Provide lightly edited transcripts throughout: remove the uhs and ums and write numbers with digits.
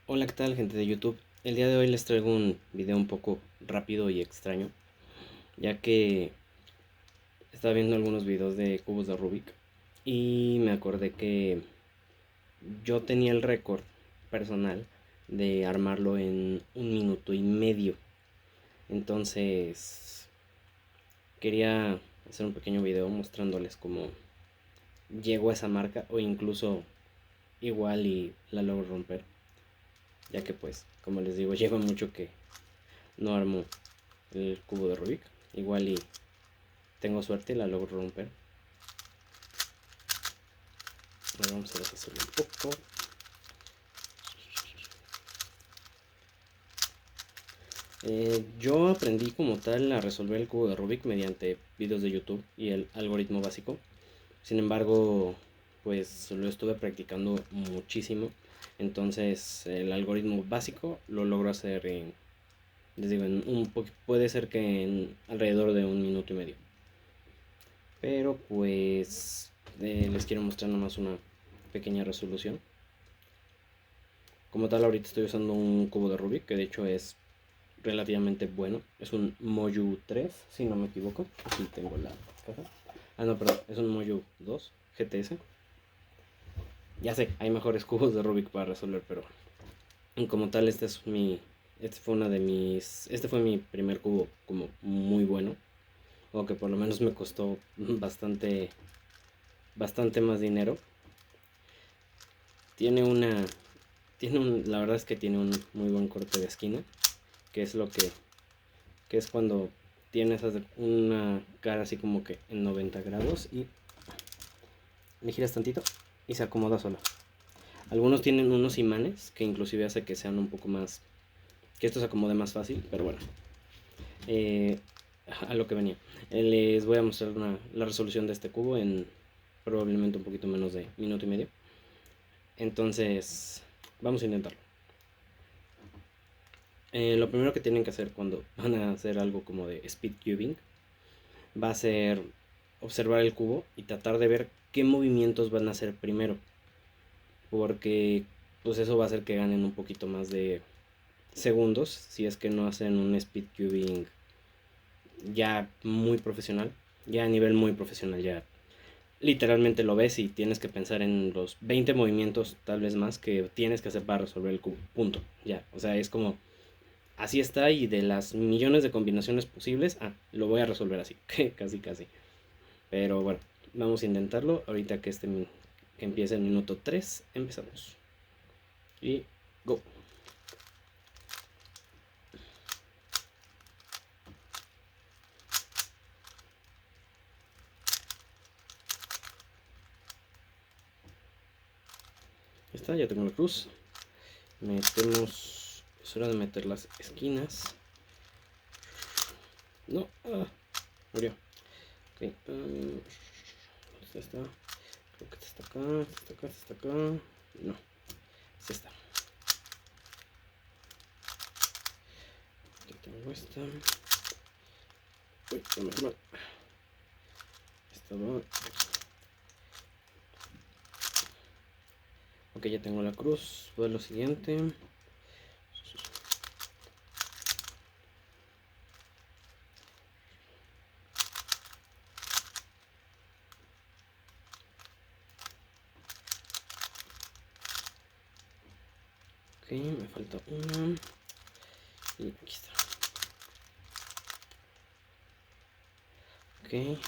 Hola, ¿qué tal, gente de YouTube? El día de hoy les traigo un video un poco rápido y extraño, ya que estaba viendo algunos videos de cubos de Rubik y me acordé que yo tenía el récord personal de armarlo en 1 minuto y medio. Entonces quería hacer un pequeño video mostrándoles cómo llego a esa marca o incluso igual y la logro romper, ya que pues, como les digo, lleva mucho que no armo el cubo de Rubik. Igual y tengo suerte y la logro romper. Ahora vamos a deshacerlo un poco. Yo aprendí como tal a resolver el cubo de Rubik mediante videos de YouTube y el algoritmo básico. Sin embargo, pues lo estuve practicando muchísimo. Entonces el algoritmo básico lo logro hacer en, les digo, puede ser que en alrededor de 1 minuto y medio. Pero pues les quiero mostrar nomás una pequeña resolución. Como tal, ahorita estoy usando un cubo de Rubik, que de hecho es relativamente bueno. Es un Moyu 3, si no me equivoco. Aquí tengo la caja. Ah, no, perdón, es un Moyu 2 GTS. Ya sé, hay mejores cubos de Rubik para resolver, pero como tal, este fue mi primer cubo como muy bueno, o que por lo menos me costó bastante más dinero. Tiene una, la verdad es que tiene un muy buen corte de esquina, que es que es cuando tienes una cara así como que en 90 grados y le giras tantito y se acomoda sola. Algunos tienen unos imanes que inclusive hace que sean un poco más, que esto se acomode más fácil, pero bueno, eh, a lo que venía. Les voy a mostrar la resolución de este cubo en probablemente un poquito menos de minuto y medio. Entonces, vamos a intentarlo. Lo primero que tienen que hacer cuando van a hacer algo como de speed cubing va a ser observar el cubo y tratar de ver qué movimientos van a hacer primero, porque pues eso va a hacer que ganen un poquito más de segundos si es que no hacen un speed cubing ya muy profesional, ya a nivel muy profesional, ya literalmente lo ves y tienes que pensar en los 20 movimientos tal vez más que tienes que hacer para resolver el cubo, punto, ya, o sea, es como así está y de las millones de combinaciones posibles, lo voy a resolver así, casi casi. Pero bueno, vamos a intentarlo. Ahorita que empiece el minuto 3 empezamos. Y go. Ya está, ya tengo la cruz. Metemos. Es hora de meter las esquinas. No, murió. Ok, esta está. Creo que esta está acá, esta está acá, esta está acá. No, es esta. Aquí tengo esta. Uy, no me mal. Esta va. Ok, ya tengo la cruz. Voy a lo siguiente. Ok, me falta una. Y aquí está. Ok.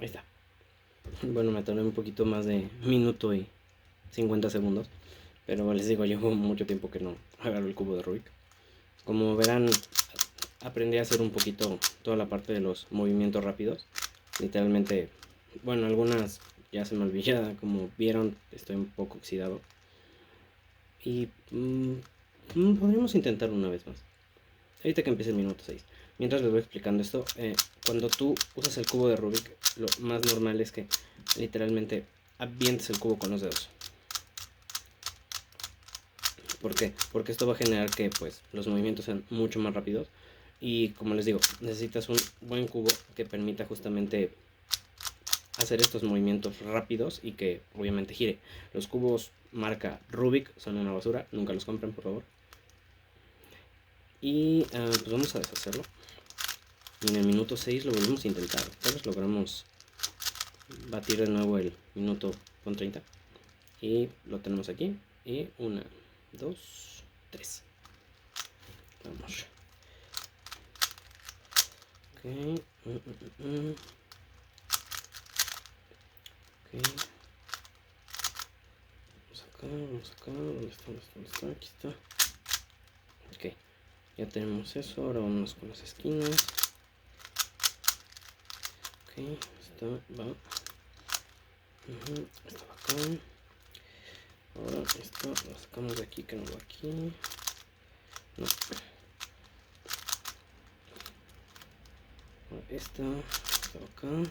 Ahí está. Bueno, me tardé un poquito más de minuto y 50 segundos. pero les digo, llevo mucho tiempo que no agarro el cubo de Rubik. Como verán, aprendí a hacer un poquito toda la parte de los movimientos rápidos. Literalmente, bueno, algunas ya se me olvidó, como vieron, estoy un poco oxidado. Y podríamos intentar una vez más. Ahorita que empiece el minuto 6. Mientras les voy explicando esto, cuando tú usas el cubo de Rubik, lo más normal es que literalmente avientes el cubo con los dedos. ¿Por qué? Porque esto va a generar que pues los movimientos sean mucho más rápidos. Y como les digo, necesitas un buen cubo que permita justamente hacer estos movimientos rápidos y que obviamente gire. Los cubos marca Rubik son una basura, nunca los compren por favor. Y pues vamos a deshacerlo. Y en el minuto 6 lo volvemos a intentar. Tal vez logramos batir de nuevo el minuto con 30. Y lo tenemos aquí. Y 1, 2, 3. Vamos. Ok. Ok. Vamos acá. ¿Dónde está? Aquí está. Ok. Ya tenemos eso. Ahora vamos con las esquinas. Ok. Esta va. Esta va acá. Ahora esto lo sacamos de aquí, que no va aquí. No. Ahora esta va acá.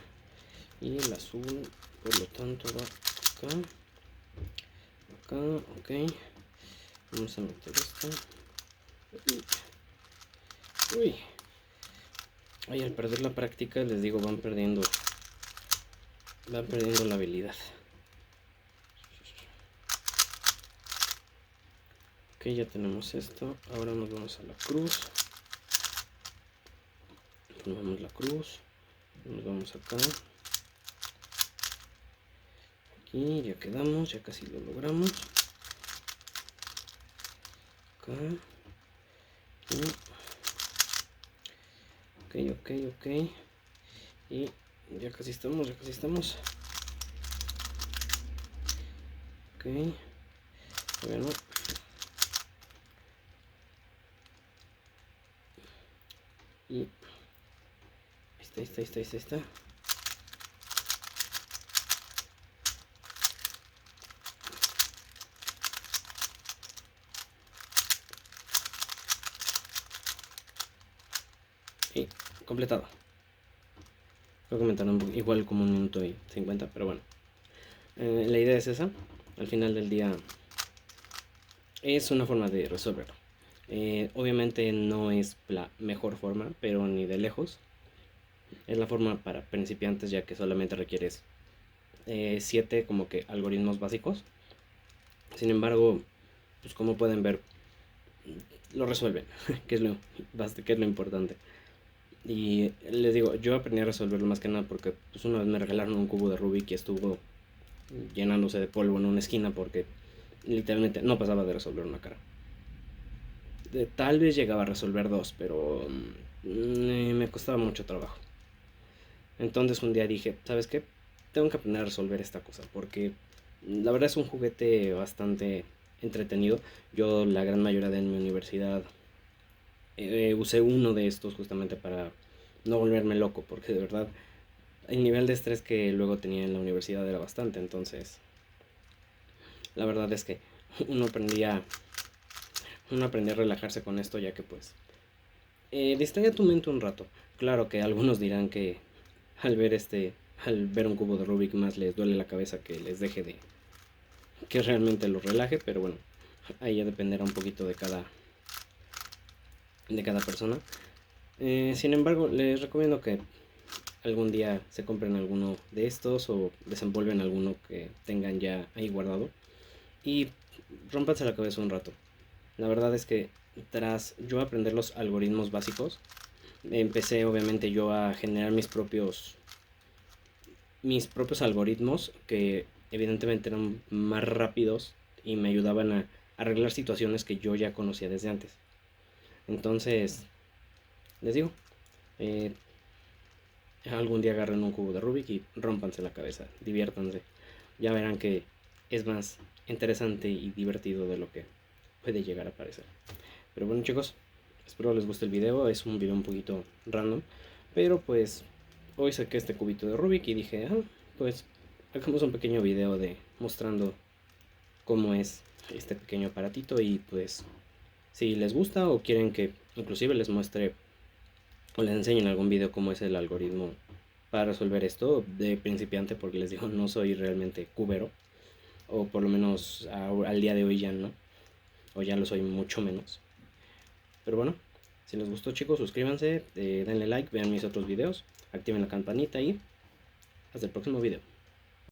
Y el azul, por lo tanto, va acá. Acá, ok. Vamos a meter esto. Uy. Ay, al perder la práctica, les digo, van perdiendo la habilidad. Ok, ya tenemos esto. Ahora nos vamos a la cruz. Ponemos la cruz. Nos vamos acá. Aquí ya quedamos, ya casi lo logramos. Acá. Aquí. Ok. Y ya casi estamos. Ok. Bueno. Y ahí está. Y completado. Voy a comentar igual como 1 minuto y 50, pero bueno. La idea es esa. Al final del día es una forma de resolverlo. Obviamente no es la mejor forma, pero ni de lejos. Es la forma para principiantes, ya que solamente requieres 7 como que algoritmos básicos. Sin embargo, pues como pueden ver, lo resuelven, que es lo importante. Y les digo, yo aprendí a resolverlo más que nada porque pues una vez me regalaron un cubo de Rubik y estuvo llenándose de polvo en una esquina porque literalmente no pasaba de resolver una cara. Tal vez llegaba a resolver 2, pero me costaba mucho trabajo. Entonces un día dije, ¿sabes qué? Tengo que aprender a resolver esta cosa porque la verdad es un juguete bastante entretenido. Yo la gran mayoría de mi universidad usé uno de estos justamente para no volverme loco, porque de verdad el nivel de estrés que luego tenía en la universidad era bastante. Entonces la verdad es que uno aprendía a relajarse con esto, ya que pues distraía tu mente un rato. Claro que algunos dirán que al ver un cubo de Rubik más les duele la cabeza, que les deje que realmente los relaje, pero bueno, ahí ya dependerá un poquito de cada persona. Sin embargo, les recomiendo que algún día se compren alguno de estos o desempolven alguno que tengan ya ahí guardado y rompanse la cabeza un rato. La verdad es que tras yo aprender los algoritmos básicos, empecé obviamente yo a generar mis propios algoritmos que evidentemente eran más rápidos y me ayudaban a arreglar situaciones que yo ya conocía desde antes. Entonces, les digo, eh, algún día agarren un cubo de Rubik y rómpanse la cabeza, diviértanse. Ya verán que es más interesante y divertido de lo que puede llegar a parecer. Pero bueno, chicos, espero les guste el video. Es un video un poquito random, pero pues hoy saqué este cubito de Rubik y dije, pues hagamos un pequeño video de mostrando cómo es este pequeño aparatito. Y pues si les gusta o quieren que inclusive les muestre o les enseñe en algún video cómo es el algoritmo para resolver esto de principiante, porque les digo, no soy realmente cubero, o por lo menos al día de hoy ya no, o ya lo soy mucho menos. Pero bueno, si les gustó, chicos, suscríbanse, denle like, vean mis otros videos, activen la campanita y hasta el próximo video.